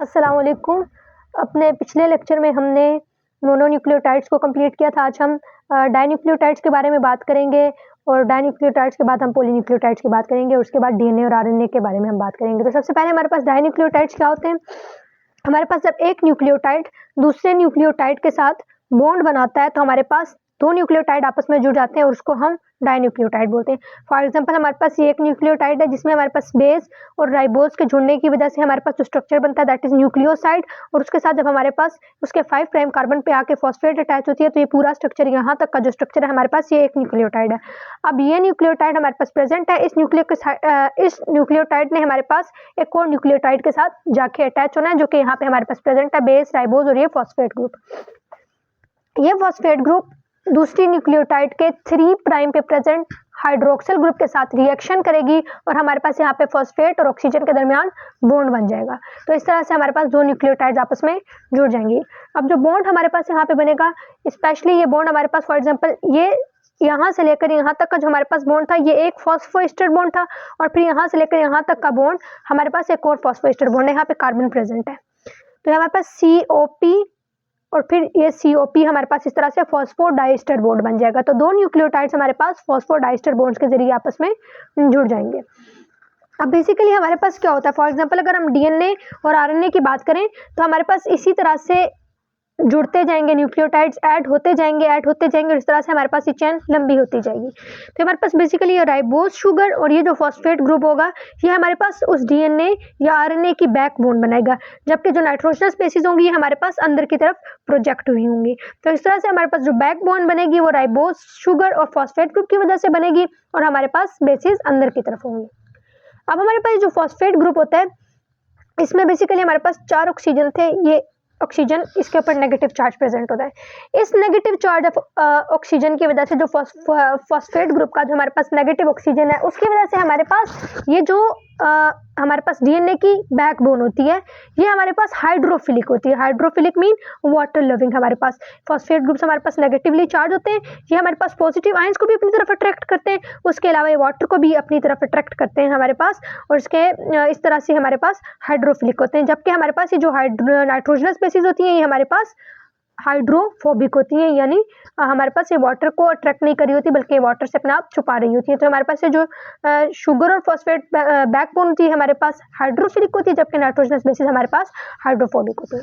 अस्सलाम वालेकुम। अपने पिछले लेक्चर में हमने मोनोन्यूक्लियोटाइड्स को कंप्लीट किया था। आज हम डाइन्यूक्लियोटाइड्स के बारे में बात करेंगे और डाइन्यूक्लियोटाइड्स के बाद हम पॉलीन्यूक्लियोटाइड्स की बात करेंगे और उसके बाद डीएनए और आरएनए के बारे में हम बात करेंगे। तो सबसे पहले हमारे पास डाइन्यूक्लियोटाइड्स क्या होते हैं। हमारे पास जब एक न्यूक्लियोटाइड दूसरे न्यूक्लियोटाइड के साथ बॉन्ड बनाता है तो हमारे पास दो न्यूक्लियोटाइड आपस में जुड़ जाते हैं और उसको हम डाइन्यूक्लियोटाइड बोलते हैं। फॉर एग्जांपल हमारे पास ये एक न्यूक्लियोटाइड है जिसमें हमारे पास बेस और राइबोज के जुड़ने की वजह से हमारे पास जो स्ट्रक्चर बनता है दैट इज न्यूक्लियोसाइड, और उसके साथ जब हमारे पास उसके 5 प्राइम कार्बन पे आके फॉस्फेट अटैच होती है तो ये पूरा स्ट्रक्चर यहाँ तक का जो स्ट्रक्चर है हमारे पास ये एक न्यूक्लियोटाइड है। अब ये न्यूक्लियोटाइड हमारे पास प्रेजेंट है। इस न्यूक्लियोटाइड ने हमारे पास एक और न्यूक्लियोटाइड के साथ जाके अटैच होना है जो कि यहाँ पे हमारे पास प्रेजेंट है, बेस, राइबोज और ये फॉस्फेट ग्रुप। ये फॉस्फेट ग्रुप दूसरी न्यूक्लियोटाइड के 3 प्राइम पे प्रेजेंट हाइड्रोक्सिल ग्रुप के साथ रिएक्शन करेगी और हमारे पास यहाँ पे फॉस्फेट और ऑक्सीजन के दरमियान बॉन्ड बन जाएगा। तो इस तरह से हमारे पास दो न्यूक्लियोटाइड्स आपस में जुड़ जाएंगी। अब जो बॉन्ड हमारे पास यहाँ पे बनेगा, स्पेशली ये बॉन्ड हमारे पास फॉर एग्जांपल ये यहाँ से लेकर यहाँ तक का जो हमारे पास बॉन्ड था ये एक फॉस्फोएस्टर बॉन्ड था, और फिर यहाँ से लेकर यहाँ तक का बॉन्ड हमारे पास एक और फॉस्फोएस्टर बॉन्ड है, यहाँ पे कार्बन प्रेजेंट है। तो हमारे पास COP और फिर ये COP हमारे पास इस तरह से फॉस्फोडाइस्टर बॉन्ड बन जाएगा। तो दो न्यूक्लियोटाइड्स हमारे पास फॉस्फोडाइस्टर बॉन्ड्स के जरिए आपस में जुड़ जाएंगे। अब बेसिकली हमारे पास क्या होता है, फॉर एग्जांपल अगर हम डीएनए और आरएनए की बात करें तो हमारे पास इसी तरह से जुड़ते जाएंगे, न्यूक्लियोटाइड्स ऐड होते जाएंगे और इस तरह से हमारे पास ये चेन लंबी होती जाएगी। तो हमारे पास बेसिकली ये राइबोज शुगर और ये जो फॉस्फेट ग्रुप होगा ये हमारे पास उस डीएनए या आरएनए की बैकबोन बनाएगा, जबकि जो नाइट्रोजनस बेसिस होंगी ये हमारे पास अंदर की तरफ प्रोजेक्ट हुई होंगी। तो इस तरह से हमारे पास जो बैकबोन बनेगी वो राइबोज शुगर और फॉस्फेट ग्रुप की वजह से बनेगी और हमारे पास बेसिस अंदर की तरफ होंगे। अब हमारे पास जो फॉस्फेट ग्रुप होता है इसमें बेसिकली हमारे पास 4 ऑक्सीजन थे। ये ऑक्सीजन इसके ऊपर नेगेटिव चार्ज प्रेजेंट होता है। इस नेगेटिव चार्ज ऑफ ऑक्सीजन की वजह से जो फॉस्फेट ग्रुप का जो हमारे पास नेगेटिव ऑक्सीजन है उसकी वजह से हमारे पास ये जो हमारे पास डीएनए की बैकबोन होती है ये हमारे पास हाइड्रोफिलिक होती है। Hydrophilic mean water loving. हमारे पास फॉस्फेट ग्रुप्स हमारे पास नेगेटिवली चार्ज होते हैं, ये हमारे पास पॉजिटिव आयंस को भी अपनी तरफ अट्रैक्ट करते हैं, उसके अलावा ये वाटर को भी अपनी तरफ अट्रैक्ट करते हैं हमारे पास, और इसके इस तरह से हमारे पास हाइड्रोफिलिक होते हैं। जबकि हमारे पास ये जो नाइट्रोजनस बेसिस होती हैं ये हमारे पास हाइड्रोफोबिक होती हैं, यानी हमारे पास ये वाटर को अट्रैक्ट नहीं कर रही होती बल्कि वाटर से अपने आप छुपा रही होती है। तो हमारे पास ये जो शुगर और फॉस्फेट बैकबोन होती है हमारे पास हाइड्रोफिलिक होती है, जबकि नाइट्रोजनस बेसिस हमारे पास हाइड्रोफोबिक होती है।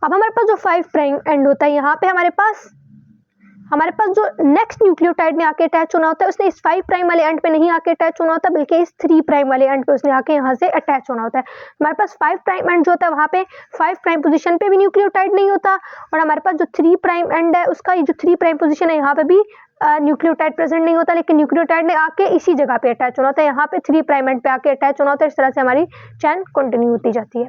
अब हमारे पास जो 5 प्राइम एंड होता है यहाँ पे हमारे पास जो नेक्स्ट न्यूक्लियोटाइड में आके अटैच होना होता है उसने इस 5 प्राइम वाले एंड पे नहीं आके अटैच होना होता बल्कि इस 3 प्राइम वाले एंड पे उसने आके यहाँ से अटैच होना होता है। हमारे पास 5 प्राइम एंड जो होता है वहाँ पे 5 प्राइम पोजीशन पे भी न्यूक्लियोटाइड नहीं होता, और हमारे पास जो 3 प्राइम एंड है उसका ये जो 3 प्राइम पोजीशन है यहाँ पे भी न्यूक्लियोटाइड प्रेजेंट नहीं होता, लेकिन न्यूक्लियोटाइड ने आके इसी जगह पे अटैच होना होता है, यहाँ पे 3 प्राइम एंड पे आके अटैच होना होता है। इस तरह से हमारी चैन कंटिन्यू होती जाती है।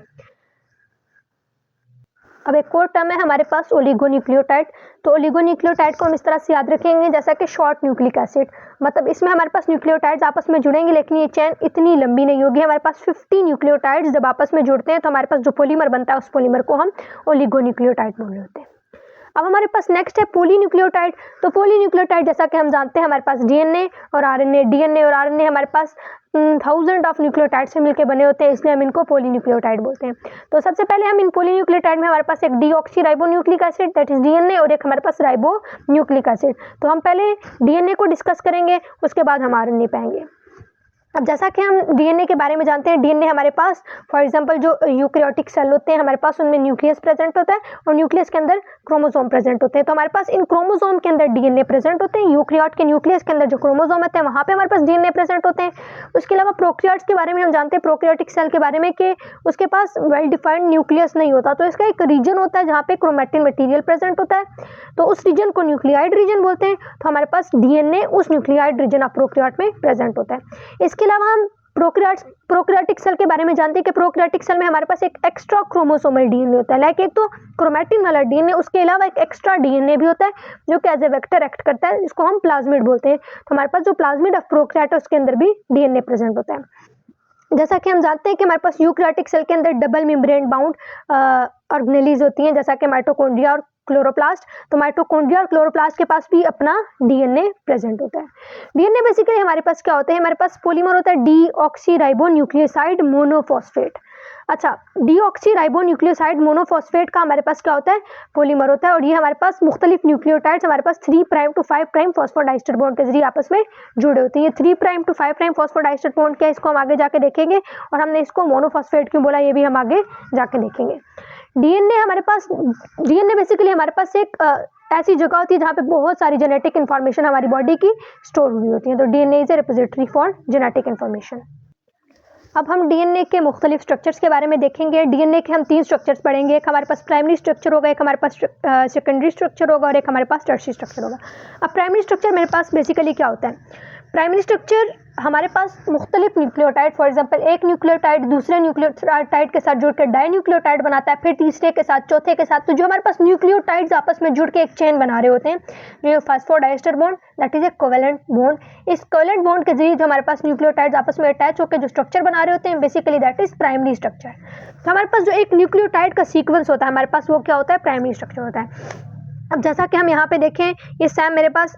अब एक और टर्म है हमारे पास ओलिगोन्यूक्लियोटाइड। तो ओलिगोन्यूक्लियोटाइड को हम इस तरह से याद रखेंगे जैसा कि शॉर्ट न्यूक्लिक एसिड, मतलब इसमें हमारे पास न्यूक्लियोटाइड्स आपस में जुड़ेंगे लेकिन ये चेन इतनी लंबी नहीं होगी। हमारे पास 50 न्यूक्लियोटाइड्स जब आपस में जुड़ते हैं तो हमारे पास जो पॉलीमर बनता है उस पॉलीमर को हम ओलिगोन्यूक्लियोटाइड बोल रहे होते हैं। अब हमारे पास नेक्स्ट है पॉलीन्यूक्लियोटाइड। तो पॉलीन्यूक्लियोटाइड जैसा कि हम जानते हैं हमारे पास डीएनए और आरएनए हमारे पास 1000 ऑफ न्यूक्लियोटाइड से मिलकर बने होते हैं, इसलिए हम इनको पॉलीन्यूक्लियोटाइड बोलते हैं। तो सबसे पहले हम इन पॉलीन्यूक्लियोटाइड में हमारे पास एक deoxyribonucleic acid that is DNA और एक हमारे पास राइबोन्यूक्लिक एसिड। तो हम पहले डीएनए को डिस्कस करेंगे, उसके बाद हम आरएनए पे आएंगे। अब जैसा कि हम डीएनए के बारे में जानते हैं, डीएनए हमारे पास फॉर एग्जांपल जो यूकैरियोटिक सेल होते हैं हमारे पास उनमें न्यूक्लियस प्रेजेंट होता है और न्यूक्लियस के अंदर क्रोमोसोम प्रेजेंट होते हैं। तो हमारे पास इन क्रोमोसोम के अंदर डीएनए प्रेजेंट होते हैं। यूकैरियोट के न्यूक्लियस के अंदर जो क्रोमोसोम होते हैं वहाँ पे हमारे पास डीएनए प्रेजेंट होते हैं। उसके अलावा प्रोकैरियोट्स के बारे में हम जानते हैं, प्रोकैरियोटिक सेल के बारे में, कि उसके पास वेल डिफाइंड न्यूक्लियस नहीं होता, तो इसका एक रीजन होता है जहाँ पे क्रोमैटिन मटेरियल प्रेजेंट होता है, तो उस रीजन को न्यूक्लियाइड रीजन बोलते हैं। तो हमारे पास डीएनए उस न्यूक्लियाइड रीजन ऑफ प्रोकैरियोट में प्रेजेंट होता है। इसके अलावा हम प्रोकैरियोटिक सेल के बारे में जानते हैं कि प्रोकैरियोटिक सेल में हमारे पास एक एक्स्ट्रा क्रोमोसोमल डीएनए होता है, लाइक एक तो क्रोमैटिन वाला डीएनए, उसके अलावा एक एक्स्ट्रा डीएनए भी होता है जो कि एज ए वेक्टर एक्ट करता है, जिसको हम प्लाज्मिड बोलते हैं। तो हमारे पास जो प्लाज्मिड ऑफ प्रोकैरियोट है उसके अंदर भी डीएनए प्रेजेंट होता है। जैसा कि हम जानते हैं कि हमारे पास यूकैरियोटिक सेल के अंदर डबल मेम्ब्रेन बाउंड ऑर्गेनेलीज होती हैं, जैसा कि माइटोकॉन्ड्रिया और क्लोरोप्लास्ट, तो माइटोकॉन्ड्रिया और क्लोरोप्लास्ट के पास भी अपना डीएनए प्रेजेंट होता है। डीएनए बेसिकली हमारे पास क्या होता है, हमारे पास पॉलीमर होता है डीऑक्सीराइबोन्यूक्लियोसाइड मोनोफॉस्फेट। अच्छा, डीऑक्सीराइबोन्यूक्लियोसाइड मोनोफॉस्फेट का हमारे पास क्या होता है, पॉलीमर होता है, और ये हमारे पास मुख्तलिफ न्यूक्लियोटाइड्स हमारे पास 3' to 5' फॉस्फोडाइस्टर बॉन्ड के जरिए आपस में जुड़े होते हैं। ये 3' to 5' फॉस्फोडाइस्टर बॉन्ड क्या है, इसको हम आगे जाके देखेंगे, और हमने इसको मोनोफॉस्फेट क्यों बोला ये भी हम आगे जाके देखेंगे। डीएनए बेसिकली हमारे पास एक ऐसी जगह होती है जहाँ पे बहुत सारी जेनेटिक इन्फॉर्मेशन हमारी बॉडी की स्टोर हुई होती है, तो DNA is a repository for genetic information. अब हम डीएनए के मुख्तलिफ स्ट्रक्चर्स के बारे में देखेंगे। डीएनए के हम 3 स्ट्रक्चर्स पढ़ेंगे, एक हमारे पास प्राइमरी स्ट्रक्चर होगा, एक हमारे पास सेकेंडरी स्ट्रक्चर होगा, और एक हमारे पास टर्शियरी स्ट्रक्चर होगा। अब प्राइमरी स्ट्रक्चर मेरे पास बेसिकली क्या होता है, प्राइमरी स्ट्रक्चर हमारे पास मुख्तलिफ न्यूक्लियोटाइड, फॉर एग्जांपल एक न्यूक्लियोटाइड दूसरे न्यूक्लियोटाइड के साथ जुड़ के डाइन्यूक्लियोटाइड बनाता है, फिर तीसरे के साथ, चौथे के साथ, तो जो हमारे पास न्यूक्लियोटाइड्स आपस में जुड़ के एक चेन बना रहे होते हैं, जो phosphodiester bond, that is a covalent bond. इस कोवेलेंट बॉन्ड के जरिए जो हमारे पास न्यूक्लियोटाइड्स आपस में अटैच होकर जो स्ट्रक्चर बना रहे होते हैं, basically that is primary structure. तो हमारे पास जो एक न्यूक्लियोटाइड का सीक्वेंस होता है हमारे पास, वो क्या होता है, प्राइमरी स्ट्रक्चर होता है। अब जैसा कि हम यहाँ पे देखें, ये सैम मेरे पास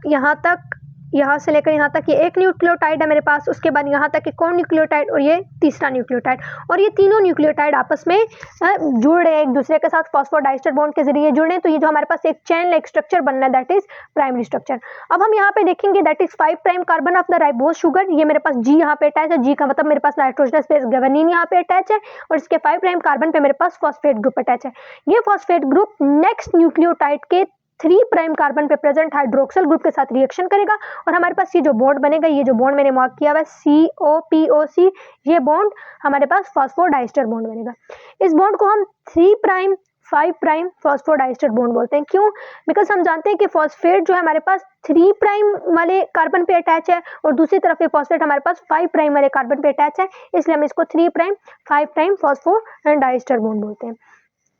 यहाँ से लेकर यहाँ तक ये एक न्यूक्लियोटाइड है मेरे पास, उसके बाद यहाँ तक एक और न्यूक्लियोटाइड, और ये तीसरा न्यूक्लियोटाइड, और ये तीनों न्यूक्लियोटाइड आपस में जुड़ रहे हैं एक दूसरे के साथ, फॉस्फोडाइस्टर बॉन्ड के जरिए जुड़ रहे हैं, तो ये जो हमारे पास एक चेन लाइक स्ट्रक्चर बनना है, दैट इज प्राइमरी स्ट्रक्चर। अब हम यहाँ पे देखेंगे that is 5' carbon of the ribose sugar, ये मेरे पास जी यहाँ पे अटैच है, जी का मतलब मेरे पास नाइट्रोजनस बेस गवानीन यहाँ पे अटैच है, और इसके 5' कार्बन पे मेरे पास फॉस्फेट ग्रुप अटैच है। ये फॉस्फेट ग्रुप नेक्स्ट न्यूक्लियोटाइड के 3' कार्बन पे प्रेजेंट हाइड्रोक्सिल ग्रुप के साथ रिएक्शन करेगा, और हमारे पास ये जो बॉन्ड बनेगा, ये जो बॉन्ड मैंने मार्क किया हुआ है COPOC, ये बॉन्ड हमारे पास फॉस्फोडाइस्टर बॉन्ड बनेगा। इस बॉन्ड को हम 3' 5' फॉस्फोडाइस्टर बॉन्ड बोलते हैं। क्यों? बिकॉज हम जानते हैं कि फॉस्फेट जो है हमारे पास 3' वाले कार्बन पे अटैच है, और दूसरी तरफ ये फॉस्फेट हमारे पास 5' वाले कार्बन पे अटैच है, इसलिए हम इसको 3' 5' फॉस्फोडाइस्टर बॉन्ड बोलते हैं।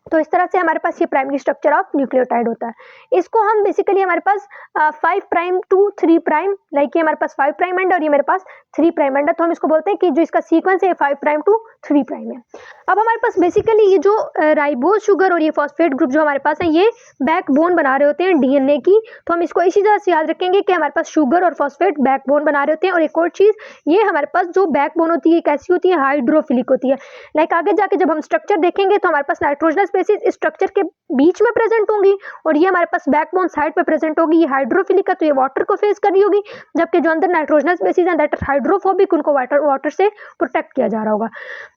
तो इस तरह से हमारे पास ये प्राइमरी स्ट्रक्चर ऑफ न्यूक्लियोटाइड होता है। इसको हम बेसिकली हमारे पास 5' to 3', लाइक ये हमारे पास 5' एंड और ये मेरे पास 3' एंड है, तो हम इसको बोलते हैं कि जो इसका सीक्वेंस है 5' to 3' है। अब हमारे पास बेसिकली ये जो राइबोज शुगर और ये फॉस्फेट ग्रुप जो हमारे पास है, ये बैकबोन बना रहे होते हैं डीएनए की, तो हम इसको इसी तरह से याद रखेंगे कि हमारे पास शुगर और फॉस्फेट बैकबोन बना रहे होते हैं। और एक और चीज़, ये हमारे पास जो बैकबोन होती है कैसी होती है, हाइड्रोफिलिक होती है। लाइक आगे जाके जब हम स्ट्रक्चर देखेंगे तो हमारे पास नाइट्रोजनस बेसिस इस स्ट्रक्चर के बीच में प्रेजेंट होंगी, और ये हमारे पास बैकबोन साइड पे प्रेजेंट होगी। ये हाइड्रोफिलिक है तो ये वाटर को फेस कर रही होगी, जबकि जो अंदर नाइट्रोजनस बेसिस हैं दैट आर हाइड्रोफोबिक, उनको वाटर से प्रोटेक्ट किया जा रहा होगा।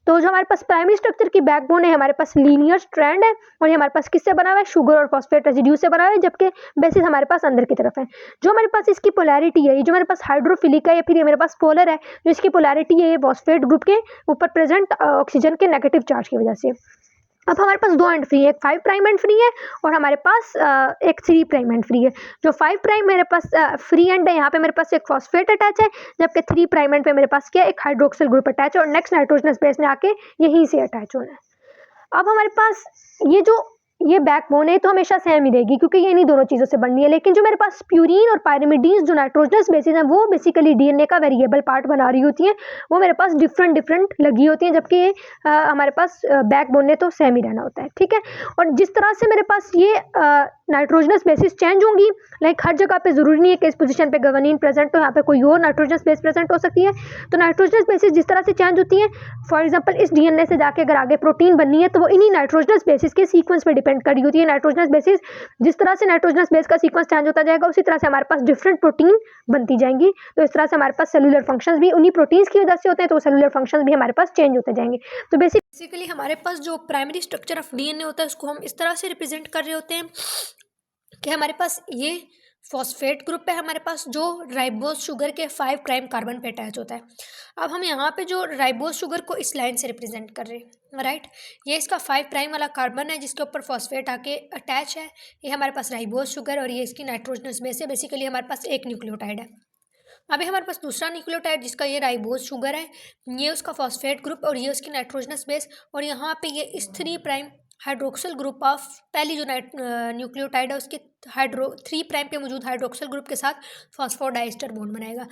तो जो हमारे पास प्राइमरी स्ट्रक्चर की बैकबोन है, हमारे पास लीनियर स्ट्रैंड है, और ये हमारे पास किससे बना हुआ है, शुगर और फॉस्फेट रेसिड्यू से बना हुआ है, जबकि बेसिस हमारे पास अंदर की तरफ है। जो हमारे पास इसकी पोलैरिटी है, ये जो हमारे पास हाइड्रोफिलिक है, या फिर ये मेरे पास पोलर है, जो इसकी पोलैरिटी है ये फॉस्फेट ग्रुप के ऊपर प्रेजेंट ऑक्सीजन के नेगेटिव चार्ज की वजह से। अब हमारे पास 2 एंड फ्री है, एक 5' एंड फ्री है और हमारे पास एक 3' एंड फ्री है। जो 5' मेरे पास फ्री एंड है, यहाँ पे मेरे पास एक फॉस्फेट अटैच है, जबकि 3' एंड पे मेरे पास क्या है, एक हाइड्रोक्सिल ग्रुप अटैच है, और नेक्स्ट नाइट्रोजनस बेस ने आके यहीं से अटैच होना है। अब हमारे पास ये बैकबोन है तो हमेशा सेम ही रहेगी, क्योंकि ये इन्हीं दोनों चीज़ों से बननी है। लेकिन जो मेरे पास प्यूरीन और पायरिमिडीन्स जो नाइट्रोजनस बेसिस हैं, वो बेसिकली डीएनए का वेरिएबल पार्ट बना रही होती हैं, वो मेरे पास डिफरेंट लगी होती हैं, जबकि हमारे पास बैकबोन ने तो सेम ही रहना होता है। ठीक है, और जिस तरह से मेरे पास ये नाइट्रोजनस बेसिस चेंज होंगी, लाइक हर जगह पे ज़रूरी नहीं है कि इस पोजीशन पे गवानीन प्रेजेंट, तो यहाँ पे कोई और नाइट्रोजनस बेस प्रेजेंट हो सकती है। तो नाइट्रोजनस बेसिस जिस तरह से चेंज होती हैं, फॉर एग्जांपल इस डीएनए से जाके अगर आगे प्रोटीन बननी है, तो वो इन्हीं नाइट्रोजनस बेसिस के सीक्वेंस पे डिपेंड कर रही होती है। नाइट्रोजनस बेसिस जिस तरह से नाइट्रोजनस बेस का सीक्वेंस चेंज होता जाएगा, उसी तरह से हमारे पास डिफरेंट प्रोटीन बनती जाएंगी। तो इस तरह से हमारे पास सेलुलर फंक्शंस भी उन्हीं प्रोटीन्स की वजह से होते हैं, तो सेलुलर फंक्शंस भी हमारे पास चेंज होते जाएंगे। तो बेसिकली हमारे पास जो प्राइमरी स्ट्रक्चर ऑफ डीएनए होता है, उसको हम इस तरह से रिप्रेजेंट कर रहे होते हैं कि हमारे पास ये फॉस्फेट ग्रुप है, हमारे पास जो राइबोज शुगर के 5' कार्बन पे अटैच होता है। अब हम यहाँ पे जो राइबोज शुगर को इस लाइन से रिप्रेजेंट कर रहे हैं, राइट। ये इसका 5' वाला कार्बन है जिसके ऊपर फॉस्फेट आके अटैच है, ये हमारे पास राइबोज शुगर, और ये इसकी नाइट्रोजनस बेस है। बेसिकली हमारे पास एक न्यूक्लियोटाइड है। अभी हमारे पास दूसरा न्यूक्लियोटाइड जिसका ये राइबोज शुगर है, ये उसका फॉस्फेट ग्रुप और ये उसकी नाइट्रोजनस बेस, और यहाँ पे ये इस 3' हाइड्रोक्सिल ग्रुप ऑफ पहली जो न्यूक्लियोटाइड है उसके 3' पे मौजूद हाइड्रोक्सिल ग्रुप के साथ फॉस्फोडाइस्टर बॉन्ड बनाएगा।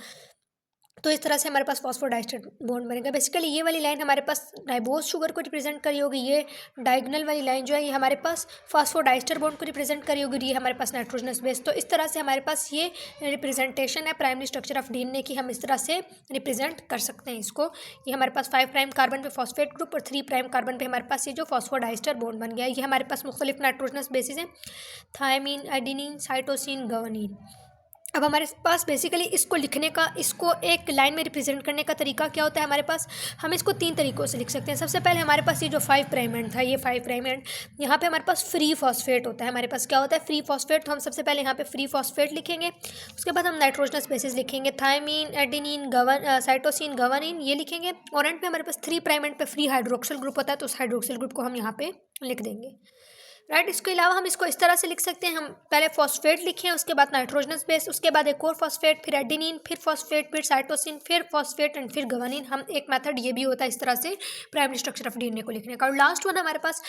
तो इस तरह से हमारे पास फॉस्फोडाइस्टर बॉन्ड बनेगा। बेसिकली ये वाली लाइन हमारे पास राइबोज शुगर को रिप्रेजेंट करी होगी, ये डायगोनल वाली लाइन जो है ये हमारे पास फॉस्फोडाइस्टर बॉन्ड को रिप्रेजेंट करी होगी, ये हमारे पास नाइट्रोजनस बेस। तो इस तरह से हमारे पास ये रिप्रेजेंटेशन है प्राइमरी स्ट्रक्चर ऑफ डीएनए की, हम इस तरह से रिप्रेजेंट कर सकते हैं इसको। ये हमारे पास 5 प्राइम कार्बन पे फॉस्फेट ग्रुप और 3 प्राइम कार्बन पे हमारे पास ये जो फॉस्फोडाइस्टर बॉन्ड बन गया है। ये हमारे पास मुख्तलिफ नाइट्रोजनस बेसिस हैं, थायमीन, एडेनिन, साइटोसिन, गुआनिन। अब हमारे पास बेसिकली इसको लिखने का, इसको एक लाइन में रिप्रेजेंट करने का तरीका क्या होता है हमारे पास, हम इसको 3 तरीक़ों से लिख सकते हैं। सबसे पहले हमारे पास ये जो 5 प्राइम एंड था, ये 5 प्राइम एंड, यहाँ पे हमारे पास फ्री फॉस्फेट होता है। हमारे पास क्या होता है, फ्री फॉस्फेट। तो हम सबसे पहले यहाँ पे फ्री फॉस्फेट लिखेंगे, उसके बाद हम नाइट्रोजनस बेसिस लिखेंगे, थायमीन, एडेनिन, साइटोसिन, गुआनिन, ये लिखेंगे। और एंड पे हमारे पास 3 प्राइम एंड पे फ्री हाइड्रोक्सिल ग्रुप होता है, तो उस हाइड्रोक्सिल ग्रुप को हम यहाँ पे लिख देंगे, राइट। इसके अलावा हम इसको इस तरह से लिख सकते हैं, हम पहले फॉस्फेट लिखें, उसके बाद नाइट्रोजनस बेस, उसके बाद एक और फॉस्फेट, फिर एडेनिन, फिर फॉस्फेट, फिर साइटोसिन, फिर फॉस्फेट एंड फिर गुआनिन। हम एक मेथड ये भी होता है इस तरह से प्राइमरी स्ट्रक्चर ऑफ डीएनए को लिखने का। और लास्ट वन हमारे पास,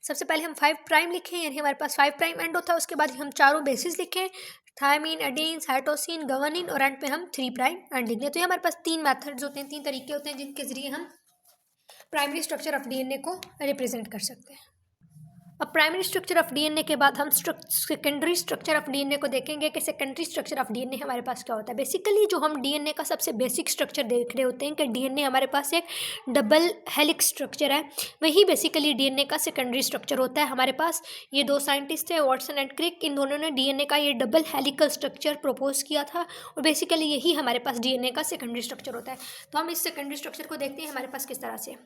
सबसे पहले हम 5 प्राइम लिखें, यानी हमारे पास 5 प्राइम एंड होता है, उसके बाद हम चारों बेसिस लिखें, थायमीन, एडेनिन, साइटोसिन, गुआनिन, और एंड पे हम 3 प्राइम एंड लिख दें। तो ये हमारे पास 3 मेथड्स होते हैं, 3 तरीके होते हैं जिनके जरिए हम प्राइमरी स्ट्रक्चर ऑफ डीएनए को रिप्रेजेंट कर सकते हैं। अब प्राइमरी स्ट्रक्चर ऑफ डीएनए के बाद हम सेकेंडरी स्ट्रक्चर ऑफ डीएनए को देखेंगे कि सेकेंडरी स्ट्रक्चर ऑफ डीएनए हमारे पास क्या होता है। बेसिकली जो हम डीएनए का सबसे बेसिक स्ट्रक्चर देख रहे होते हैं कि डीएनए हमारे पास एक डबल हेलिक्स स्ट्रक्चर है, वही बेसिकली डीएनए का सेकेंडरी स्ट्रक्चर होता है। हमारे पास ये 2 साइंटिस्ट हैं, वाटसन एंड क्रिक, इन दोनों ने डीएनए का ये डबल हेलिकल स्ट्रक्चर प्रपोज किया था, और बेसिकली यही हमारे पास डीएनए का सेकेंडरी स्ट्रक्चर होता है। तो हम इस सेकेंडरी स्ट्रक्चर को देखते हैं हमारे पास किस तरह से।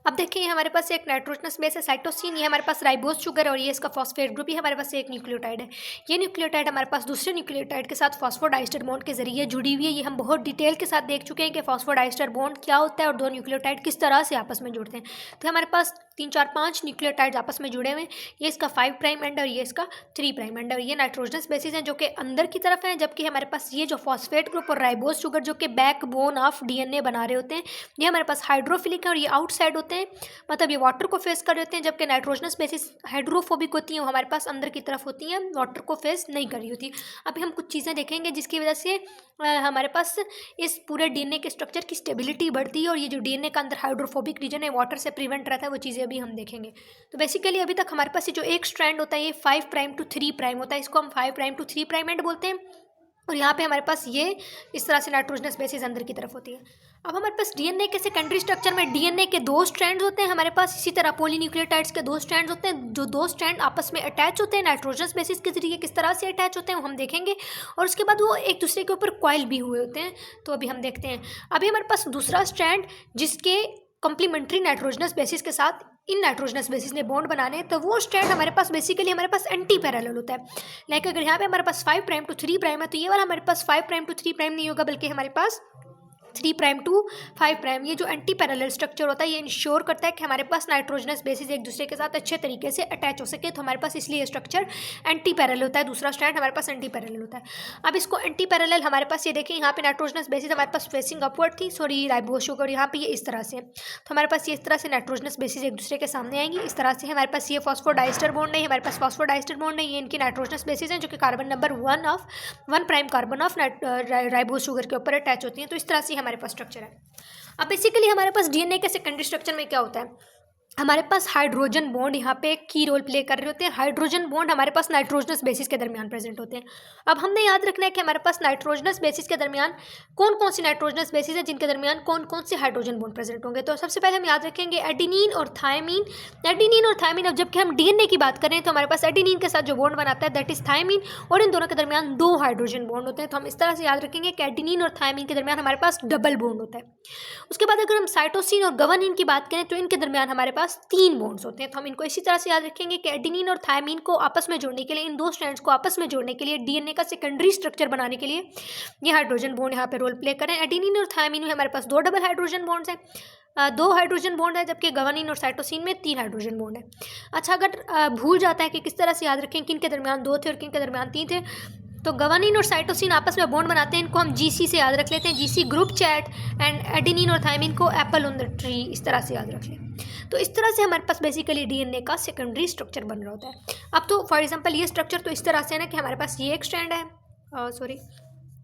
अब देखिए हमारे पास एक नाइट्रोजनस बेस है साइटोसिन, ये हमारे पास राइबोज शुगर, और ये इसका फॉस्फेट ग्रुप, ये हमारे पास एक न्यूक्लियोटाइड है। ये न्यूक्लियोटाइड हमारे पास दूसरे न्यूक्लियोटाइड के साथ फॉस्फोडाइस्टर बॉन्ड के जरिए जुड़ी हुई है। ये हम बहुत डिटेल के साथ देख चुके हैं कि फॉस्फोडाइस्टर बॉन्ड क्या होता है और 2 न्यूक्लियोटाइड किस तरह से आपस में जुड़ते हैं। तो हमारे पास 3, 4, 5 न्यूक्लियोटाइड आपस में जुड़े हुए हैं। ये इसका 5 प्राइम एंड और ये इसका 3 प्राइम एंड, और ये नाइट्रोजनस बेसिस हैं जो कि अंदर की तरफ हैं, जबकि हमारे पास ये जो फॉस्फेट ग्रुप और राइबोज शुगर जो कि बैकबोन ऑफ डीएनए बना रहे होते हैं, ये हमारे पास हाइड्रोफिलिक है और ये आउटसाइड होते हैं, मतलब ये वाटर को फेस कर रहे होते हैं, जबकि नाइट्रोजनस बेसिस हाइड्रोफोबिक होती हैं, वो हमारे पास अंदर की तरफ होती हैं, वाटर को फेस नहीं कर रही होती। अभी हम कुछ चीज़ें देखेंगे जिसकी वजह से हमारे पास इस पूरे डीएनए के स्ट्रक्चर की स्टेबिलिटी बढ़ती है, और ये जो डीएनए का अंदर हाइड्रोफोबिक रीजन है, वाटर से प्रिवेंट रहता है, वो चीज़ें अभी हम देखेंगे। तो बेसिकली अभी तक हमारे पास ये जो एक स्ट्रैंड होता है ये 5 प्राइम टू 3 प्राइम होता है, इसको हम 5 प्राइम टू 3 प्राइम एंड बोलते हैं, और यहाँ पे हमारे पास ये इस तरह से नाइट्रोजनस बेसिस अंदर की तरफ होती है। अब हमारे पास डीएनए के सेकेंडरी स्ट्रक्चर में डीएनए के 2 स्ट्रैंड्स होते हैं हमारे पास, इसी तरह पॉलीन्यूक्लियोटाइड्स के 2 स्ट्रैंड्स होते हैं, जो 2 स्ट्रैंड आपस में अटैच होते हैं नाइट्रोजनस बेसिस के जरिए। किस तरह से अटैच होते हैं वो हम देखेंगे, और उसके बाद वो एक दूसरे के ऊपर कॉइल भी हुए होते हैं, तो अभी हम देखते हैं। अभी हमारे पास दूसरा स्ट्रैंड जिसके कॉम्प्लीमेंट्री नाइट्रोजनस बेसिस के साथ इन नाइट्रोजनस बेसिस ने बॉन्ड बनाने हैं, तो वो स्ट्रैंड हमारे पास बेसिकली हमारे पास एंटी पैरेलल होता है। लाइक अगर यहाँ पे हमारे पास 5 प्राइम टू 3 प्राइम है, तो ये वाला हमारे पास 5 प्राइम टू 3 प्राइम नहीं होगा, बल्कि हमारे पास 3 प्राइम टू 5 प्राइम। ये जो एंटी पैरेलल स्ट्रक्चर होता है ये इंश्योर करता है कि हमारे पास नाइट्रोजनस बेसिस एक दूसरे के साथ अच्छे तरीके से अटैच हो सके, तो हमारे पास इसलिए स्ट्रक्चर एंटी पैरेलल होता है, दूसरा स्ट्रैंड हमारे पास एंटी पैरेलल होता है। अब इसको एंटी पैरेलल हमारे पास ये देखें, यहाँ पे नाइट्रोजनस बेसिस हमारे पास फेसिंग अपवर्ड थी, सॉरी राइबोज शुगर, यहाँ पे ये इस तरह से, तो हमारे पास ये इस तरह से नाइट्रोजनस बेसिस एक दूसरे के सामने आएंगी, इस तरह से। हमारे पास ये फॉस्फोडाइस्टर बॉन्ड नहीं, हमारे पास फॉस्फोडाइस्टर बॉन्ड नहीं, ये इनकी नाइट्रोजनस बेसिस हैं जो कि carbon number 1 prime carbon of ribose sugar के ऊपर अटैच होती हैं। तो इस तरह से हमारे पास स्ट्रक्चर है। अब बेसिकली हमारे पास डीएनए के सेकेंडरी स्ट्रक्चर में क्या होता है, हमारे पास हाइड्रोजन बॉन्ड यहाँ पे एक की रोल प्ले कर रहे होते हैं। हाइड्रोजन बॉन्ड हमारे पास नाइट्रोजनस बेसिस के दरमियान प्रेजेंट होते हैं। अब हमने याद रखना है कि हमारे पास नाइट्रोजनस बेसिस के दरमियान कौन कौन सी नाइट्रोजनस बेसिस है जिनके दरमियान कौन कौन से हाइड्रोजन बॉन्ड प्रेजेंट होंगे। तो सबसे पहले हम याद रखेंगे एडेनिन और थायमीन। एडेनिन और थायमीन, अब जबकि हम डीएनए की बात करें तो हमारे पास एडेनिन के साथ जो बॉन्ड बनाता है दैट इज थायमीन, और इन दोनों के दरमियान 2 हाइड्रोजन बॉन्ड होते हैं। तो हम इस तरह से याद रखेंगे कि एडेनिन और थायमीन के दरमियान हमारे पास डबल बॉन्ड होता है। उसके बाद अगर हम साइटोसिन और गुआनिन की बात करें तो इनके दरमियान हमारे पास 3 बॉन्ड्स होते हैं। तो हम इनको इसी तरह से याद रखेंगे कि एडेनिन और थायमीन को आपस में जोड़ने के लिए, इन 2 स्ट्रैंड्स को आपस में जोड़ने के लिए, डीएनए का सेकेंडरी स्ट्रक्चर बनाने के लिए ये हाइड्रोजन बॉन्ड यहाँ पे रोल प्ले करें। एडेनिन और थायमीन में हमारे पास 2 डबल हाइड्रोजन बॉन्ड्स हैं, 2 हाइड्रोजन बॉन्ड है, जबकि गुआनिन और साइटोसिन में 3 हाइड्रोजन बॉन्ड है। अच्छा, अगर भूल जाता है कि किस तरह से याद रखें किन के दरमियान 2 थे और किन के दरमियान 3 थे, तो गुआनिन और साइटोसिन आपस में बॉन्ड बनाते हैं, इनको हम जीसी से याद रख लेते हैं, GC group chat, and adenine और थायमीन को एप्पल ऑन द ट्री, इस तरह से याद रख लें। तो इस तरह से हमारे पास बेसिकली डीएनए का सेकेंडरी स्ट्रक्चर बन रहा होता है। अब तो फॉर एग्जांपल ये स्ट्रक्चर तो इस तरह से है ना कि हमारे पास ये एक स्ट्रैंड है,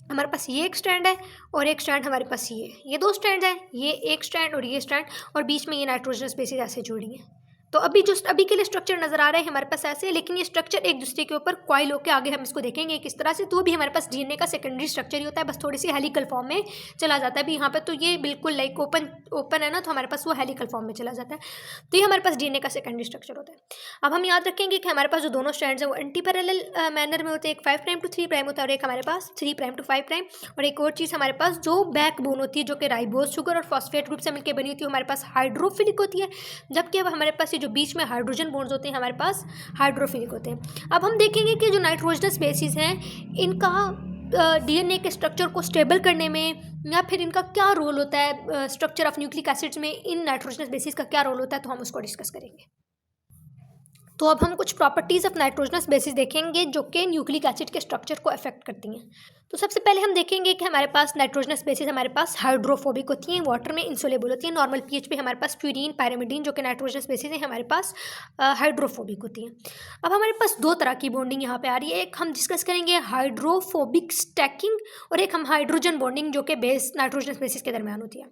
हमारे पास ये एक स्ट्रैंड है और एक स्ट्रैंड हमारे पास ये 2 स्ट्रैंड हैं, ये एक स्ट्रैंड और ये स्ट्रैंड, और बीच में ये नाइट्रोजनस बेसिस ऐसे जोड़ी हैं। तो अभी के लिए स्ट्रक्चर नजर आ रहे हैं हमारे पास ऐसे, लेकिन ये स्ट्रक्चर एक दूसरे के ऊपर कॉइल होकर आगे हम इसको देखेंगे किस तरह से। तो भी हमारे पास डीएनए का सेकेंडरी स्ट्रक्चर ही होता है, बस थोड़ी सी हेलिकल फॉर्म में चला जाता है। अभी यहाँ पे तो ये बिल्कुल लाइक ओपन है ना, तो हमारे पास वो हेलिकल फॉर्म में चला जाता है। तो ये हमारे पास डीएनए का सेकेंडरी स्ट्रक्चर होता है। अब हम याद रखेंगे कि हमारे पास जो दोनों स्ट्रैंड्स हैं वो एंटी पैरेलल मैनर में होते हैं, एक 5 प्राइम टू 3 प्राइम होता है और एक हमारे पास 3 प्राइम टू 5 प्राइम। और एक और चीज़ हमारे पास जो बैकबोन होती है जो कि राइबोज शुगर और फॉस्फेट ग्रुप से मिलकर बनी होती है, हमारे पास हाइड्रोफिलिक होती है, जबकि अब हमारे पास ये जो बीच में हाइड्रोजन बॉन्ड्स होते हैं हमारे पास हाइड्रोफिलिक होते हैं। अब हम देखेंगे कि जो नाइट्रोजनस बेसिस हैं इनका डीएनए के स्ट्रक्चर को स्टेबल करने में या फिर इनका क्या रोल होता है, स्ट्रक्चर ऑफ न्यूक्लिक एसिड्स में इन नाइट्रोजनस बेसिस का क्या रोल होता है, तो हम उसको डिस्कस करेंगे। तो अब हम कुछ प्रॉपर्टीज़ ऑफ नाइट्रोजनस बेसिस देखेंगे जो कि न्यूक्लिक एसिड के स्ट्रक्चर को अफेक्ट करती हैं। तो सबसे पहले हम देखेंगे कि हमारे पास नाइट्रोजनस बेसिस हमारे पास हाइड्रोफोबिक होती हैं, वाटर में इंसोलेबल होती हैं। नॉर्मल पीएच पे हमारे पास प्यूरीन, पायरामिडीन जो कि नाइट्रोजनस बेसिस है हमारे पास हाइड्रोफोबिक होती हैं। अब हमारे पास दो तरह की बॉन्डिंग यहाँ पे आ रही है, एक हम डिस्कस करेंगे हाइड्रोफोबिक स्टैकिंग और एक हम हाइड्रोजन बॉन्डिंग जो कि बेस नाइट्रोजनस बेसिस के दरमियान होती है।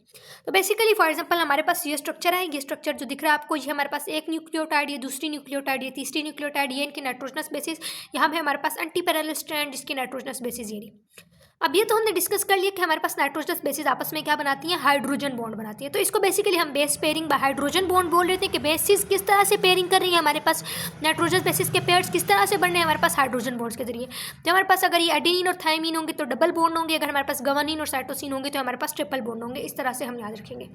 तो बेसिकली फॉर एग्जाम्पल हमारे पास ये स्ट्रक्चर है, ये स्ट्रक्चर जो दिख रहा है आपको, ये हमारे पास एक न्यूक्लियोटाइड, ये दूसरी न्यूक्लियोटाइड, ये तीसरी न्यूक्लियोटाइड, ये इनकी नाइट्रोजनस बेसिस। यहाँ पे हमारे पास एंटी पैरेलल स्ट्रैंड जिसकी नाइट्रोजनस बेसिस ये नहीं। अब ये तो हमने डिस्कस कर लिया कि हमारे पास नाइट्रोजनस बेसिस आपस में क्या बनाती हैं, हाइड्रोजन बॉन्ड बनाती है। तो इसको बेसिकली हम base pairing bye hydrogen bond बोल रहे थे कि बेसिस किस तरह से पेयरिंग कर रही है, हमारे पास नाइट्रोजनस बेसिस के पेयर्स किस तरह से बन रहे हैं हमारे पास हाइड्रोजन बॉन्ड्स के जरिए। जब हमारे पास अगर ये एडेनिन और थायमिन होंगे तो डबल बॉन्ड होंगे, अगर हमारे पास गवानिन और साइटोसिन होंगे तो हमारे पास ट्रिपल बॉन्ड होंगे। इस तरह से हम याद रखेंगे।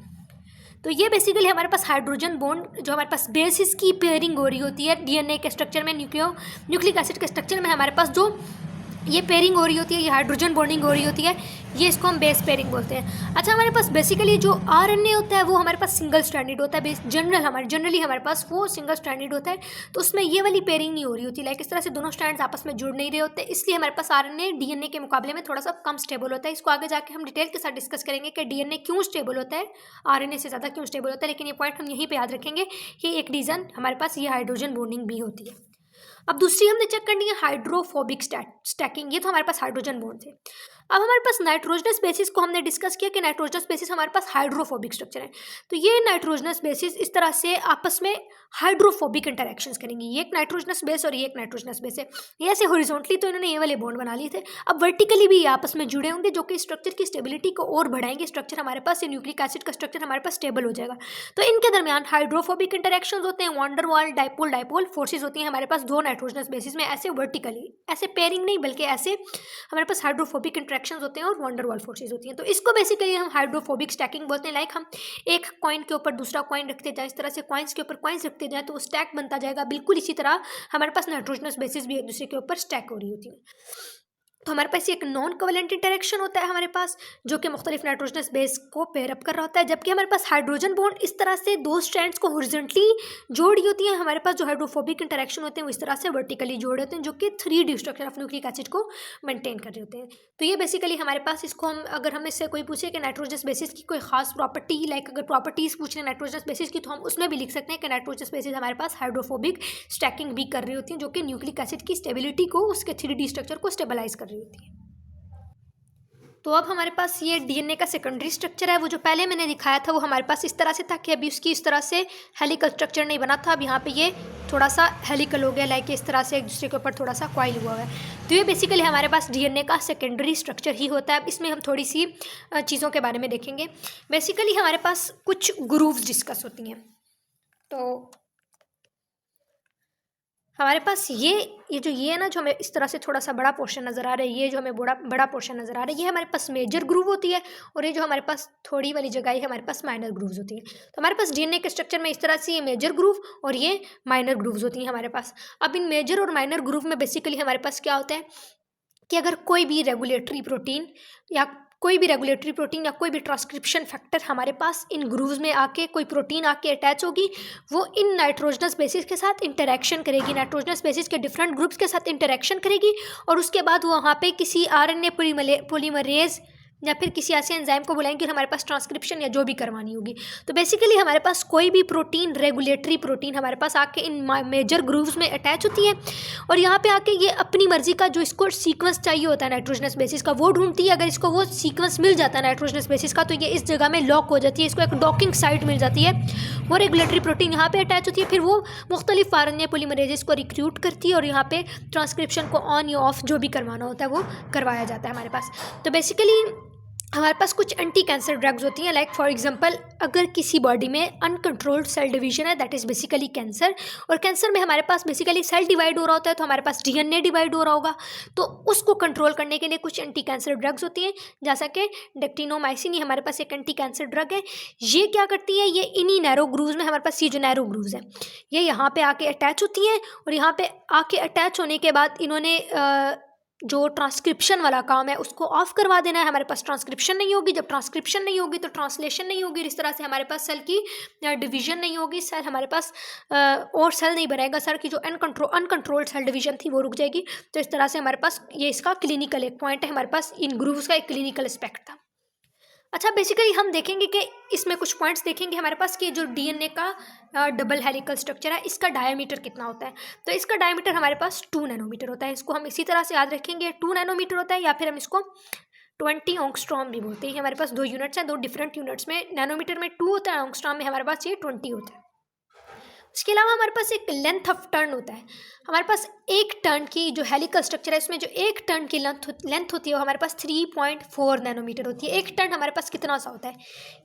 तो ये बेसिकली हमारे पास हाइड्रोजन बॉन्ड जो हमारे पास बेसिस की पेयरिंग हो रही होती है डीएनए के स्ट्रक्चर में, न्यूक्लिक एसिड के स्ट्रक्चर में हमारे पास जो ये पेयरिंग हो रही होती है, ये हाइड्रोजन बॉन्डिंग हो रही होती है, ये इसको हम बेस पेयरिंग बोलते हैं। अच्छा, हमारे पास बेसिकली जो आरएनए होता है वो हमारे पास सिंगल स्ट्रैंडेड होता है, जनरली हमारे पास वो सिंगल स्ट्रैंडेड होता है। तो उसमें ये वाली पेयरिंग नहीं हो रही होती, लाइक इस तरह से दोनों स्ट्रैंड्स आपस में जुड़ नहीं रहे होते, इसलिए हमारे पास आरएनए डीएनए के मुकाबले में थोड़ा सा कम स्टेबल होता है। इसको आगे जाके हम डिटेल के साथ डिस्कस करेंगे कि डीएनए क्यों स्टेबल होता है, आरएनए से ज़्यादा क्यों स्टेबल होता है, लेकिन ये पॉइंट हम यहीं पर याद रखेंगे कि एक रीज़न हमारे पास ये हाइड्रोजन बॉन्डिंग भी होती है। अब दूसरी हमने चेक करनी है हाइड्रोफोबिक स्टैकिंग, ये तो हमारे पास हाइड्रोजन बॉन्ड थे। अब हमारे पास नाइट्रोजनस बेसिस को हमने डिस्कस किया कि नाइट्रोजनस बेसिस हमारे पास हाइड्रोफोबिक स्ट्रक्चर है। तो ये नाइट्रोजनस बेसिस इस तरह से आपस में हाइड्रोफोबिक इंटरेक्शंस करेंगी, ये एक नाइट्रोजनस बेस और ये एक नाइट्रोजनस बेस है। ये ऐसे हॉरिजॉन्टली तो इन्होंने ये वाले बॉन्ड बना लिए थे, अब वर्टिकली भी ये आपस में जुड़े होंगे जो कि स्ट्रक्चर की स्टेबिलिटी को और बढ़ाएंगे। स्ट्रक्चर हमारे पास, ये न्यूक्लिक एसिड का स्ट्रक्चर हमारे पास स्टेबल हो जाएगा। तो इनके दरमियान हाइड्रोफोबिक इंटरेक्शंस होते हैं, वॉन्डर वाल डाइपोल फोर्सेज होती हैं हमारे पास दो नाइट्रोजनस बेसिस में, ऐसे वर्टिकली, ऐसे पेयरिंग नहीं बल्कि ऐसे हमारे पास हाइड्रोफोबिक इंटरेक्शंस होते हैं और वॉन्डर वाल फोर्सेज होती हैं। तो इसको बेसिकली हम हाइड्रोफोबिक स्टैकिंग बोलते हैं। लाइक हम एक कॉइन के ऊपर दूसरा कॉइन रखते जाए, इस तरह से कॉइन्स के ऊपर कॉइन्स रखते जाए तो वो स्टैक बनता जाएगा। बिल्कुल इसी तरह हमारे पास नाइट्रोजनस बेसिस भी एक दूसरे के ऊपर स्टैक हो रही होती है। तो हमारे पास एक नॉन कोवेलेंट इंटरेक्शन होता है हमारे पास, जो कि मुख्तलिफ नाइट्रोजनस बेस को पेयरअप कर रहा होता है, जबकि हमारे पास हाइड्रोजन बॉन्ड इस तरह से दो स्ट्रैंड्स को हॉरिजॉन्टली जोड़ी होती है। हमारे पास जो हाइड्रोफोबिक इंटरेक्शन होते हैं वो इस तरह से वर्टिकली जोड़े होते हैं, जो कि 3D structure of nucleic acid को मेंटेन कर रहे होते हैं। तो ये बेसिकली हमारे पास, इसको हम अगर हम इससे कोई पूछे कि नाइट्रोजनस बेसिस की कोई खास प्रॉपर्टी, लाइक अगर प्रॉपर्टीज़ पूछ रहे हैं नाइट्रोजनस बेसिस की, तो हम उसमें भी लिख सकते हैं कि नाइट्रोजनस बेसिस हमारे पास हाइड्रोफोबिक स्टैकिंग भी कर रही होती हैं, जो कि न्यूक्लिक एसिड की स्टेबिलिटी को, उसके 3D स्ट्रक्चर को स्टेबलाइज कर रही होती है। तो अब हमारे पास ये डीएनए का सेकेंडरी स्ट्रक्चर है, वो जो पहले मैंने दिखाया था वो हमारे पास इस तरह से था कि अभी उसकी इस तरह से हेलिकल स्ट्रक्चर नहीं बना था, अब यहाँ पे ये थोड़ा सा हेलिकल हो गया, लाइक इस तरह से एक दूसरे के ऊपर थोड़ा सा कॉइल हुआ है। तो ये बेसिकली हमारे पास डीएनए का सेकेंडरी स्ट्रक्चर ही होता है। अब इसमें हम थोड़ी सी चीज़ों के बारे में देखेंगे। बेसिकली हमारे पास कुछ ग्रूव्स डिस्कस होती हैं। तो हमारे पास ये जो ये है ना, जो हमें इस तरह से थोड़ा सा बड़ा पोर्शन नज़र आ रहा है, ये जो हमें बड़ा पोर्शन नज़र आ रहा है, ये हमारे पास मेजर ग्रूव होती है, और ये जो हमारे पास थोड़ी वाली जगह है हमारे पास माइनर ग्रूव्स होती हैं। तो हमारे पास डीएनए के स्ट्रक्चर में इस तरह से ये मेजर ग्रूव और ये माइनर ग्रूव्स होती हैं हमारे पास। अब इन मेजर और माइनर ग्रूव में बेसिकली हमारे पास क्या होता है कि अगर कोई भी रेगुलेटरी प्रोटीन या कोई भी ट्रांसक्रिप्शन फैक्टर हमारे पास इन ग्रूव्स में आके, कोई प्रोटीन आके अटैच होगी, वो इन नाइट्रोजनस बेसिस के साथ इंटरेक्शन करेगी, नाइट्रोजनस बेसिस के डिफरेंट ग्रुप्स के साथ इंटरेक्शन करेगी, और उसके बाद वो वहाँ पे किसी आरएनए पॉलीमरेज या फिर किसी ऐसे एंजाइम को बुलाएंगे हमारे पास ट्रांसक्रिप्शन या जो भी करवानी होगी। तो बेसिकली हमारे पास कोई भी प्रोटीन, रेगुलेटरी प्रोटीन हमारे पास आके इन मेजर ग्रूव्स में अटैच होती है और यहाँ पे आके ये अपनी मर्जी का जो इसको सीक्वेंस चाहिए होता है नाइट्रोजनस बेसिस का वो ढूंढती है। अगर इसको वो सीक्वेंस मिल जाता है नाइट्रोजनस बेसिस का तो ये इस जगह में लॉक हो जाती है, इसको एक डॉकिंग साइट मिल जाती है। वो रेगुलेटरी प्रोटीन यहाँ पे अटैच होती है, फिर वो मुख्तलिफ आरएनए पॉलीमरेजेस को रिक्रूट करती है और यहाँ पे ट्रांसक्रिप्शन को ऑन या ऑफ जो भी करवाना होता है वो करवाया जाता है हमारे पास। तो बेसिकली हमारे पास कुछ एंटी कैंसर ड्रग्स होती हैं, लाइक फॉर एग्जांपल अगर किसी बॉडी में अनकंट्रोल्ड सेल डिवीजन है, दैट इज़ बेसिकली कैंसर, और कैंसर में हमारे पास बेसिकली सेल डिवाइड हो रहा होता है तो हमारे पास डीएनए डिवाइड हो रहा होगा, तो उसको कंट्रोल करने के लिए कुछ एंटी कैंसर ड्रग्स होती हैं, जैसा कि डेक्टिनोमाइसिन, ये हमारे पास एक एंटी कैंसर ड्रग है। ये क्या करती है, ये इन्हीं नैरो ग्रूव्स में, हमारे पास ये जो नैरो ग्रूव्स हैं ये यहाँ पे आके अटैच होती हैं और यहाँ पे आके अटैच होने के बाद इन्होंने जो ट्रांसक्रिप्शन वाला काम है उसको ऑफ करवा देना है। हमारे पास ट्रांसक्रिप्शन नहीं होगी, जब ट्रांसक्रिप्शन नहीं होगी तो ट्रांसलेशन नहीं होगी, इस तरह से हमारे पास सेल की डिवीजन नहीं होगी, सेल हमारे पास और सेल नहीं बनेगा, सेल की जो अनकंट्रोल्ड सेल डिवीजन थी वो रुक जाएगी। तो इस तरह से हमारे पास ये इसका क्लिनिकल एक पॉइंट है, हमारे पास इन ग्रूव्स का एक क्लिनिकल एस्पेक्ट था। अच्छा, बेसिकली हम देखेंगे कि इसमें कुछ पॉइंट्स देखेंगे हमारे पास कि जो डीएनए का डबल हेलिकल स्ट्रक्चर है इसका डायमीटर कितना होता है। तो इसका डायमीटर हमारे पास 2 नैनोमीटर होता है, इसको हम इसी तरह से याद रखेंगे, 2 नैनोमीटर होता है, या फिर हम इसको 20 एंगस्ट्रॉम भी बोलते हैं। हमारे पास 2 यूनिट्स हैं, 2 डिफरेंट यूनिट्स में, नैनोमीटर में 2 होता है, एंगस्ट्रॉम में हमारे पास ये 20 होता है। उसके अलावा हमारे पास एक लेंथ ऑफ टर्न होता है, हमारे पास एक टर्न की जो हेलिकल स्ट्रक्चर है उसमें जो एक टर्न की लेंथ होती है वो हमारे पास 3.4 नैनोमीटर होती है। एक टर्न हमारे पास कितना सा होता है,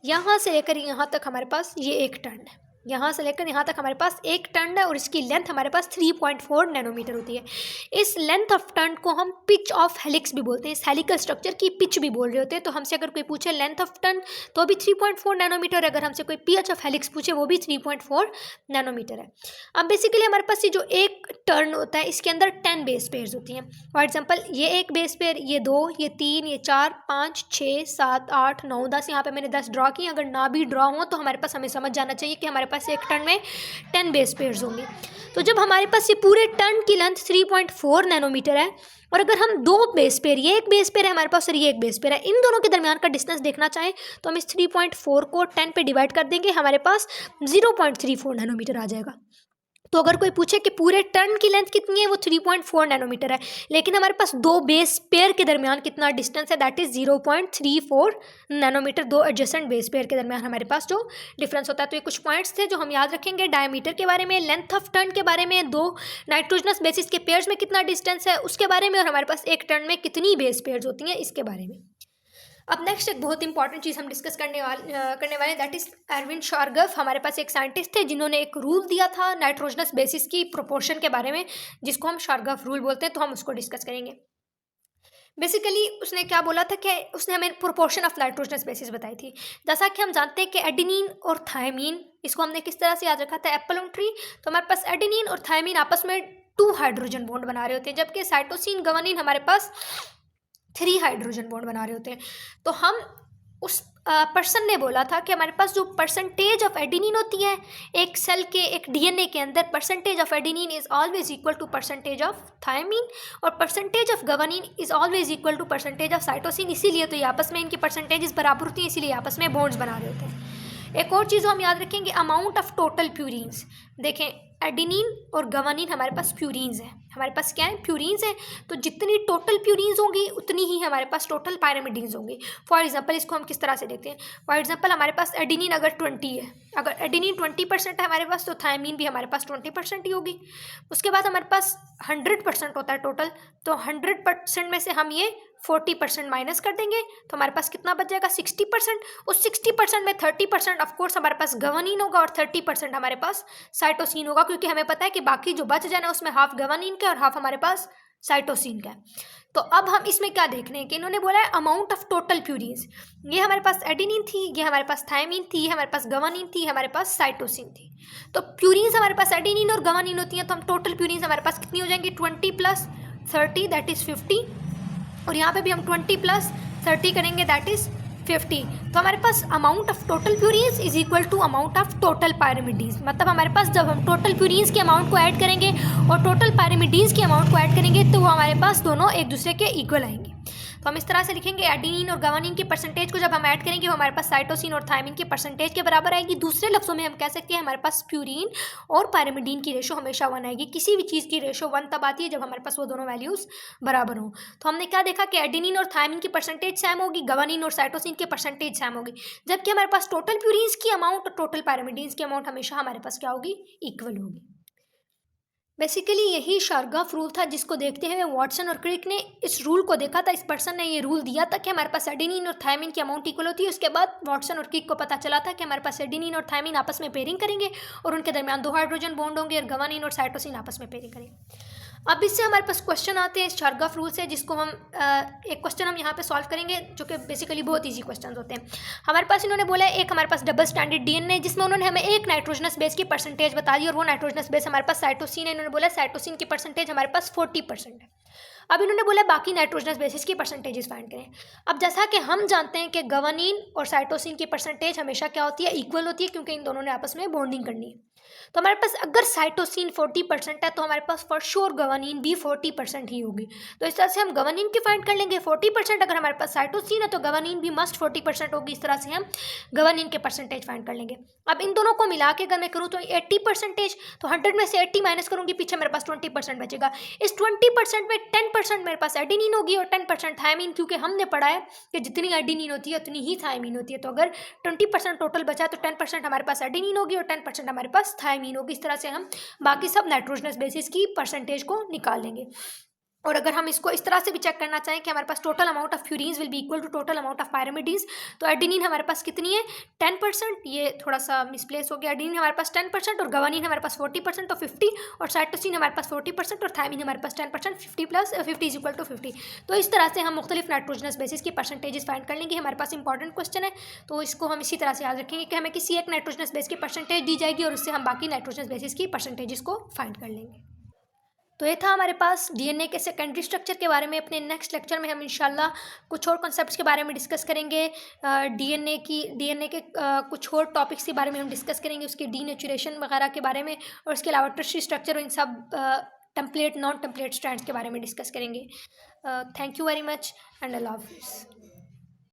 यहाँ से लेकर यहाँ तक हमारे पास ये एक टर्न है, यहाँ से लेकर यहाँ तक हमारे पास एक टर्न है और इसकी लेंथ हमारे पास 3.4 नैनोमीटर होती है। इस लेंथ ऑफ टर्न को हम पिच ऑफ हेलिक्स भी बोलते हैं, इस हेलिकल स्ट्रक्चर की पिच भी बोल रहे होते हैं। तो हमसे अगर कोई पूछे लेंथ ऑफ टर्न तो भी 3.4 नैनोमीटर, अगर हमसे कोई पिच ऑफ हेलिक्स पूछे वो भी 3.4 नैनोमीटर है। अब बेसिकली हमारे पास ये जो एक टर्न होता है इसके अंदर 10 बेस पेयर्स होती हैं। फॉर एग्जाम्पल ये एक बेस पेयर, ये 2, ये 3, ये 4, 5, 6, 7, 8, 9, 10, यहाँ पे मैंने 10 ड्रॉ की। अगर ना भी ड्रॉ हो तो हमारे पास हमें समझ जाना चाहिए कि हमारे पास एक टर्न में 10 बेस पेयर्स होंगे। तो जब हमारे पास ये पूरे टर्न की लेंथ 3.4 नैनोमीटर है और अगर हम 2 बेस पेयर, ये एक बेस पेयर है हमारे पास और ये एक बेस पेयर है, इन दोनों के दरमियान का डिस्टेंस देखना चाहें तो हम इस 3.4 को 10 पे डिवाइड कर देंगे, हमारे पास 0.34 नैनोमीटर आ जाएगा। तो अगर कोई पूछे कि पूरे टर्न की लेंथ कितनी है वो 3.4 नैनोमीटर है, लेकिन हमारे पास 2 बेस पेयर के दरमियान कितना डिस्टेंस है, that is 0.34 nanometer. 2 adjacent base pair के दरमियान हमारे पास जो डिफरेंस होता है। तो ये कुछ पॉइंट्स थे जो हम याद रखेंगे डायमीटर के बारे में, लेंथ ऑफ टर्न के बारे में, 2 नाइट्रोजनस बेसिस के पेयर्स में कितना डिस्टेंस है उसके बारे में, और हमारे पास एक टर्न में कितनी बेस पेयर्स होती हैं इसके बारे में। अब नेक्स्ट एक बहुत इंपॉर्टेंट चीज़ हम डिस्कस करने वाले दैट इज़ एरविन शार्गफ। हमारे पास एक साइंटिस्ट थे जिन्होंने एक रूल दिया था नाइट्रोजनस बेसिस की प्रोपोर्शन के बारे में, जिसको हम शार्गफ रूल बोलते हैं। तो हम उसको डिस्कस करेंगे। बेसिकली उसने क्या बोला था कि उसने हमें प्रोपोर्शन ऑफ नाइट्रोजनस बेसिस बताई थी। जैसा कि हम जानते हैं कि एडेनिन और थायमीन, इसको हमने किस तरह से याद रखा था, एप्पल ऑन ट्री। तो हमारे पास एडेनिन और थायमीन आपस में 2 हाइड्रोजन बॉन्ड बना रहे होते हैं, जबकि साइटोसिन गवानीन हमारे पास 3 हाइड्रोजन बॉन्ड बना रहे होते हैं। तो हम उस पर्सन ने बोला था कि हमारे पास जो परसेंटेज ऑफ एडेनिन होती है एक सेल के, एक डीएनए के अंदर, percentage of adenine is always equal to percentage of thymine और percentage of guanine is always equal to percentage of cytosine. इसीलिए तो ये आपस में इनकी परसेंटेजेस बराबर होती हैं, इसीलिए आपस में बॉन्ड्स बना रहे होते हैं। एक और चीज़ हम याद रखेंगे, अमाउंट ऑफ टोटल प्यूरिन्स। देखें एडेनिन और गवानीन हमारे पास प्यूरिन्स हैं, हमारे पास क्या है, प्यूरिन्स हैं। तो जितनी टोटल प्यूरिन्स होंगी उतनी ही हमारे पास टोटल पायरिमिडीन्स होंगी। फॉर एग्जांपल इसको हम किस तरह से देखते हैं, फॉर एग्जांपल हमारे पास एडेनिन अगर 20 है, अगर एडेनिन 20% है हमारे पास तो थायमीन भी हमारे पास 20% ही होगी। उसके बाद हमारे पास 100% होता है टोटल, तो 100% में से हम ये 40% माइनस कर देंगे तो हमारे पास कितना बच जाएगा, 60%। उस 60% में 30% ऑफकोर्स हमारे पास गवानीन होगा और 30% हमारे पास साइटोसिन होगा, क्योंकि हमें पता है कि बाकी जो बच जाना है उसमें हाफ गवानीन का और हाफ हमारे पास साइटोसिन का है। तो अब हम इसमें क्या देख रहे हैं कि इन्होंने बोला है अमाउंट ऑफ टोटल प्यूरिन्स। ये हमारे पास एडेनिन थी, ये हमारे पास थायमीन थी, ये हमारे पास गवानीन थी, हमारे पास साइटोसिन थी। तो प्यूरिन्स हमारे पास एडेनिन और गवानीन होती हैं, तो हम टोटल प्यूरिन्स हमारे पास कितनी हो जाएंगी, 20 + 30 दैट इज़ 50, और यहाँ पे भी हम 20 + 30 करेंगे दैट इज़ 50। तो हमारे पास amount of total purines is equal to amount of total pyrimidines. मतलब हमारे पास जब हम टोटल प्यूरिन्स के अमाउंट को ऐड करेंगे और टोटल पायरिमिडीन्स के अमाउंट को ऐड करेंगे तो वो हमारे पास दोनों एक दूसरे के इक्वल आएंगे। तो तो हम इस तरह से लिखेंगे एडेनिन और ग्वानिन की परसेंटेज को जब हम ऐड करेंगे वो हमारे पास साइटोसिन और थायमिन की परसेंटेज के बराबर आएगी। दूसरे लफ्जों में हम कह सकते हैं हमारे पास प्यूरिन और पायरिमिडीन की रेशो हमेशा 1 आएगी। किसी भी चीज़ की रेशो 1 तब आती है जब हमारे पास वो दोनों वैल्यूज़ बराबर हों। तो हमने क्या देखा कि एडेनिन और थायमिन की परसेंटेज सेम होगी, ग्वानिन और साइटोसिन की परसेंटेज सेम होगी, जबकि हमारे पास टोटल प्यूरिन्स की अमाउंट और टोटल पायरिमिडीन्स की अमाउंट हमेशा हमारे पास क्या होगी, इक्वल होगी। बेसिकली यही शारगाफ रूल था जिसको देखते हुए वॉटसन और क्रिक ने इस रूल को देखा था। इस पर्सन ने ये रूल दिया था कि हमारे पास एडेनिन और थायमिन की अमाउंट इक्वल होती है। उसके बाद वॉटसन और क्रिक को पता चला था कि हमारे पास एडेनिन और थायमिन आपस में पेयरिंग करेंगे और उनके दरमियान 2 हाइड्रोजन बॉन्ड होंगे और ग्वानिन और साइटोसिन आपस में पेयरिंग करेंगे। अब इससे हमारे पास क्वेश्चन आते हैं इस शारगाफ रूल से, जिसको हम एक क्वेश्चन हम यहाँ पे सॉल्व करेंगे जो कि बेसिकली बहुत इजी क्वेश्चन होते हैं। हमारे पास इन्होंने बोला है एक हमारे पास डबल स्टैंडर्ड डीएनए जिसमें उन्होंने हमें एक नाइट्रोजनस बेस की परसेंटेज बता दी और वो नाइट्रोजनस बेस हमारे पास साइटोसिन है। इन्होंने बोला साइटोसिन की परसेंटेज हमारे पास 40% है। अब इन्होंने बोला बाकी नाइट्रोजनस बेसिस की परसेंटेजेस फाइंड करें। अब जैसा कि हम जानते हैं कि ग्वानिन और साइटोसिन की परसेंटेज हमेशा क्या होती है, इक्वल होती है, क्योंकि इन दोनों ने आपस में बॉन्डिंग करनी है। तो हमारे पास अगर साइटोसिन 40% है तो हमारे पास फॉर श्योर ग्वानिन भी 40% ही होगी। तो इस तरह से हम ग्वानिन की फाइंड कर लेंगे 40%। अगर हमारे पास साइटोसिन है तो ग्वानिन भी मस्ट 40% होगी। इस तरह से हम ग्वानिन के परसेंटेज फाइंड कर लेंगे। अब इन दोनों को मिला के अगर मैं करूँ तो 80%, तो 100 में से 80 माइनस करूँगी, पीछे मेरे पास 20% बचेगा। इस 20% में 10% मेरे पास एडेनिन होगी और 10% थायमिन, क्योंकि हमने पढ़ा है कि जितनी एडेनिन होती है उतनी ही थायमिन होती है। तो अगर 20% टोटल बचा है तो 10% हमारे पास एडेनिन होगी और 10% हमारे पास थायमिन होगी। इस तरह से हम बाकी सब नाइट्रोजनस बेसिस की परसेंटेज को निकाल लेंगे। और अगर हम इसको इस तरह से भी चेक करना चाहें कि हमारे पास total amount of purines will be equal to total amount of pyrimidines, तो एडेनिन हमारे पास कितनी है 10%, ये थोड़ा सा मिसप्लेस हो गया। एडेनिन हमारे पास 10% और ग्वानिन हमारे पास 40% तो 50, और साइटोसिन हमारे पास 40% और थायमिन हमारे पास 10%, 50 प्लस 50 इज इक्वल टू 50। तो इस तरह से हम मुख्तलिफ नाइट्रोजनस बेसिस की परसेंटेजेस फाइंड कर लेंगे। हमारे पास इंपॉर्टेंट क्वेश्चन है तो इसको हम इसी तरह से याद रखेंगे कि हमें किसी एक नाइट्रोजनस बेस की परसेंटेज दी जाएगी और उससे हम बाकी नाइट्रोजनस बेसिस की परसेंटेजेस को फाइंड कर लेंगे। तो ये था हमारे पास डीएनए के सेकेंडरी स्ट्रक्चर के बारे में। अपने नेक्स्ट लेक्चर में हम इंशाल्लाह कुछ और कॉन्सेप्ट्स के बारे में डिस्कस करेंगे। डीएनए के कुछ और टॉपिक्स के बारे में हम डिस्कस करेंगे, उसके डीनेचुरेशन वगैरह के बारे में, और उसके अलावा टर्शियरी स्ट्रक्चर और इन सब टेम्पलेट नॉन टेम्पलेट स्ट्रैंड्स के बारे में डिस्कस करेंगे। Thank you very much and अल्लाह हाफिज़।